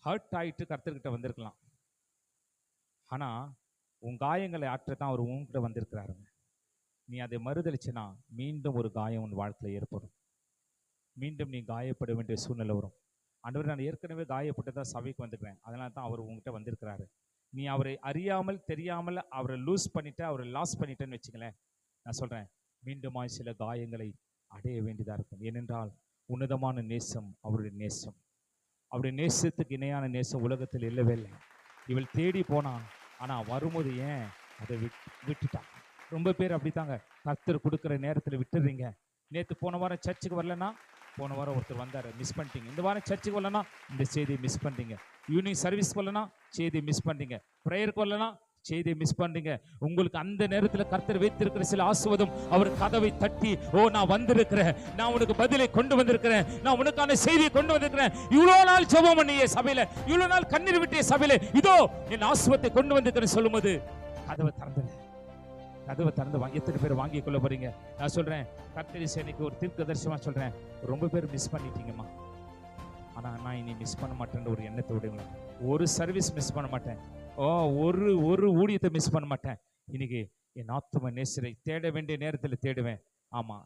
Hurt ஆயிட்டு கர்த்தர்கிட்ட வந்திருக்கலாம். ஆனா உன் காயங்களை ஆற்றத்தான் அவர் உன்கிட்ட வந்திருக்கிறாருங்க. நீ அதை மறுதளிச்சுனா மீண்டும் ஒரு காயம் உன் வாழ்க்கையில் ஏற்படும். மீண்டும் நீ காயப்பட வேண்டிய சூழ்நிலை வரும். ஆண்டவர், நான் ஏற்கனவே காயப்பட்டு தான் சபைக்கு வந்துக்கிறேன், அதனால தான் அவர் உங்ககிட்ட வந்திருக்கிறாரு. நீ அவரை அறியாமல் தெரியாமல் அவரை லூஸ் பண்ணிட்ட, அவரை லாஸ் பண்ணிட்டேன்னு வச்சுங்களேன், நான் சொல்றேன் மீண்டுமாய் சில காயங்களை அடைய வேண்டியதாக இருக்கும். ஏனென்றால் உன்னதமான நேசம் அவருடைய நேசம். அவருடைய நேசத்துக்கு இணையான நேசம் உலகத்தில் இல்லவே இல்லை. இவள் தேடி போனான், ஆனா வரும்போது ஏன் அதை விட்டுட்டான். ரொம்ப பேர் அப்படித்தாங்க, கர்த்தர் கொடுக்குற நேரத்தில் விட்டுறீங்க. நேற்று போன வாரம் சர்ச்சுக்கு வரலன்னா, போன வாரம் ஒருத்தர் வந்தார், மிஸ் பண்ணிட்டீங்க. இந்த வாரம் சர்ச்சுக்கு வரலன்னா இந்த செய்தியை மிஸ் பண்ணிட்டீங்க. ஈவினிங் சர்வீஸ்க்கு வரலன்னா செய்தியை மிஸ் பண்ணிட்டீங்க. ப்ரேயருக்கு வரலன்னா செய்தியை மிஸ் பண்ணிட்டீங்க. உங்களுக்கு அந்த நேரத்தில் கர்த்தர் வைத்திருக்கிற சில ஆசீர்வாதம், அவர் கதவை தட்டி, ஓ நான் வந்திருக்கிறேன், நான் உனக்கு பதிலை கொண்டு வந்திருக்கிறேன், நான் உனக்கான செய்தியை கொண்டு வந்திருக்கிறேன், இவ்வளோ நாள் ஜெபம் பண்ணிய சபையில, இவ்வளோ நாள் கண்ணீர் விட்டிய சபையில, இதோ என் ஆசீர்வாதத்தை கொண்டு வந்திருக்கிறேன் சொல்லும்போது கதவை திறந்து வாங்கி எத்தனை பேர் வாங்கி கொள்ள போறீங்க? நான் சொல்றேன், கர்த்தர் சேனைக்கு ஒரு தீர்க்க தரிசனமா சொல்றேன், ரொம்ப பேர் மிஸ் பண்ணிட்டீங்கம்மா. ஆனா நான் இனி மிஸ் பண்ண மாட்டேன்ற ஒரு எண்ணத்தோட, ஒரு சர்வீஸ் மிஸ் பண்ண மாட்டேன், ஒரு ஊழியத்தை மிஸ் பண்ண மாட்டேன். இன்னைக்கு என் ஆத்தும நேசரை தேட வேண்டிய நேரத்தில் தேடுவேன். ஆமா.